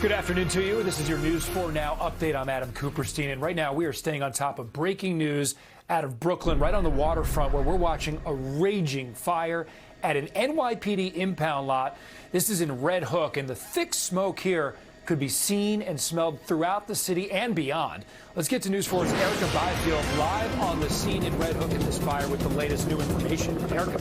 Good afternoon to you. This is your News 4 Now update. I'm Adam Cooperstein, and right now we are staying on top of breaking news out of Brooklyn, right on the waterfront, where we're watching a raging fire at an NYPD impound lot. This is in Red Hook, and the thick smoke here could be seen and smelled throughout the city and beyond. Let's get to News 4's Erica Byfield live on the scene in Red Hook in this fire with the latest new information. Erica.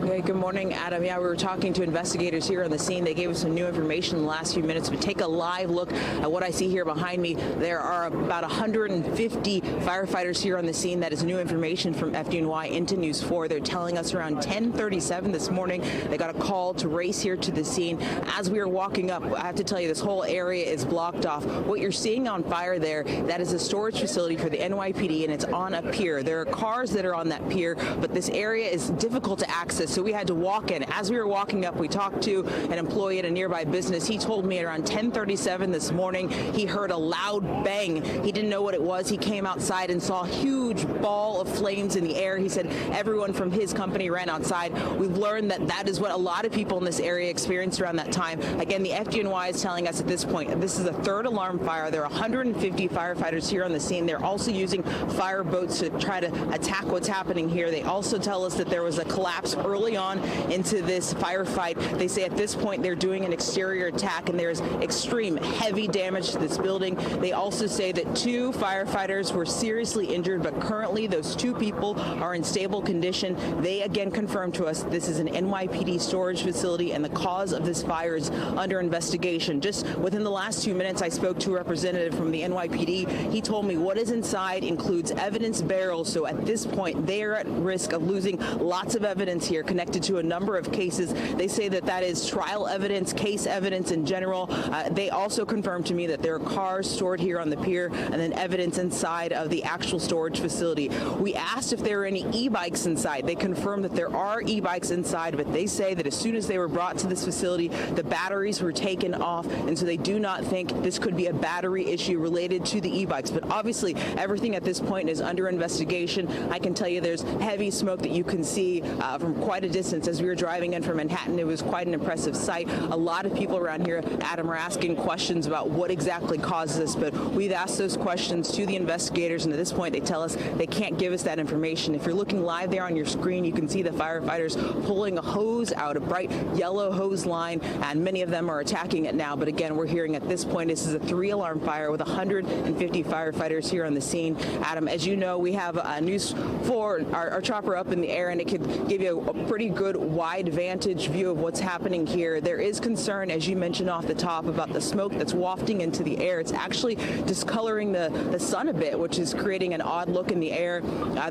Hey, good morning, Adam. Yeah, we were talking to investigators here on the scene. They gave us some new information in the last few minutes, but take a live look at what I see here behind me. There are about 150 firefighters here on the scene. That is new information from FDNY into News 4. They're telling us around 10:37 this morning, they got a call to race here to the scene. As we are walking up, I have to tell you, this whole area is blocked off. What you're seeing on fire there, that is a storage facility for the NYPD, and it's on a pier. There are cars that are on that pier, but this area is difficult to access, so we had to walk in. As we were walking up, we talked to an employee at a nearby business. He told me at around 10:37 this morning, he heard a loud bang. He didn't know what it was. He came outside and saw a huge ball of flames in the air. He said everyone from his company ran outside. We've learned that that is what a lot of people in this area experienced around that time. Again, the FDNY is telling us at this point, this is a third alarm fire. There are 150 firefighters here on the scene. They're also using fire boats to try to attack what's happening here. They also tell us that there was a collapse early on into this firefight. They say at this point they're doing an exterior attack, and there's extreme heavy damage to this building. They also say that 2 firefighters were seriously injured, but currently those 2 people are in stable condition. They again confirmed to us this is an NYPD storage facility, and the cause of this fire is under investigation. Just within the last 2 minutes, I spoke to a representative from the NYPD. He told me what is inside includes evidence barrels, so at this point they are at risk of losing lots of evidence here connected to a number of cases. They say that that is trial evidence, case evidence in general. They also confirmed to me that there are cars stored here on the pier and then evidence inside of the actual storage facility. We asked if there are any e-bikes inside. They confirmed that there are e-bikes inside, but they say that as soon as they were brought to this facility, the batteries were taken off, and so they do not think this could be a battery issue related to the e-bikes. But obviously, everything at this point is under investigation. I can tell you there's heavy smoke that you can see from quite a distance. As we were driving in from Manhattan, it was quite an impressive sight. A lot of people around here, Adam, are asking questions about what exactly caused this, but we've asked those questions to the investigators, and at this point they tell us they can't give us that information. If you're looking live there on your screen, you can see the firefighters pulling a hose out, a bright yellow hose line, and many of them are attacking it now. But again, we're hearing at this point this is a 3-alarm fire with 150 firefighters here on the scene. Adam, as you know, we have News 4, our chopper up in the air, and it could give you a pretty good wide vantage view of what's happening here. There is concern, as you mentioned off the top, about the smoke that's wafting into the air. It's actually discoloring the sun a bit, which is creating an odd look in the air.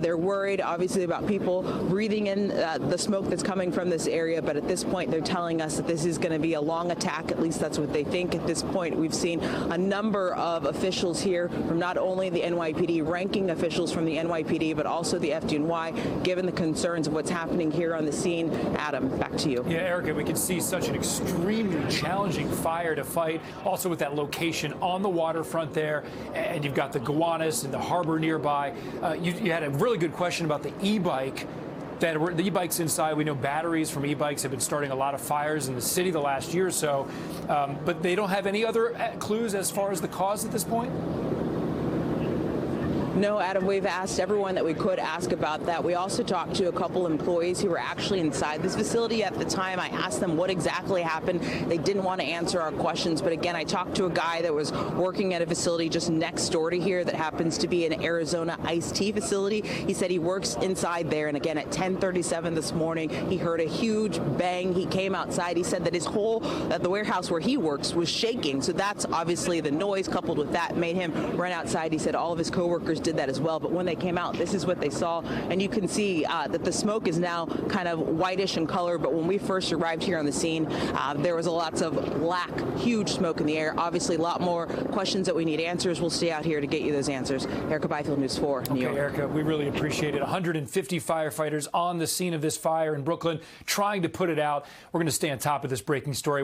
They're worried, obviously, about people breathing in the smoke that's coming from this area, but at this point they're telling us that this is going to be a long attack. At least that's what they think at this point. We've seen a number of officials here from not only the NYPD, ranking officials from the NYPD, but also the FDNY, given the concerns of what's happening here on the scene. Adam, back to you. Yeah, Erica, we can see such an extremely challenging fire to fight. Also with that location on the waterfront there, and you've got the Gowanus and the harbor nearby. You had a really good question about the e-bike. The e-bikes inside. We know batteries from e-bikes have been starting a lot of fires in the city the last year or so, but they don't have any other clues as far as the cause at this point? No, Adam, we've asked everyone that we could ask about that. We also talked to a couple employees who were actually inside this facility at the time. I asked them what exactly happened. They didn't want to answer our questions, but again, I talked to a guy that was working at a facility just next door to here that happens to be an Arizona iced tea facility. He said he works inside there, and again, at 10:37 this morning, he heard a huge bang. He came outside. He said that his whole, the warehouse where he works was shaking, so that's obviously the noise coupled with that made him run outside. He said all of his coworkers did that as well, but when they came out, this is what they saw, and you can see that the smoke is now kind of whitish in color, but when we first arrived here on the scene, there was lots of black, huge smoke in the air. Obviously, a lot more questions that we need answers. We'll stay out here to get you those answers. Erica Byfield, News 4, New York. Okay, Erica, we really appreciate it. 150 firefighters on the scene of this fire in Brooklyn trying to put it out. We're going to stay on top of this breaking story.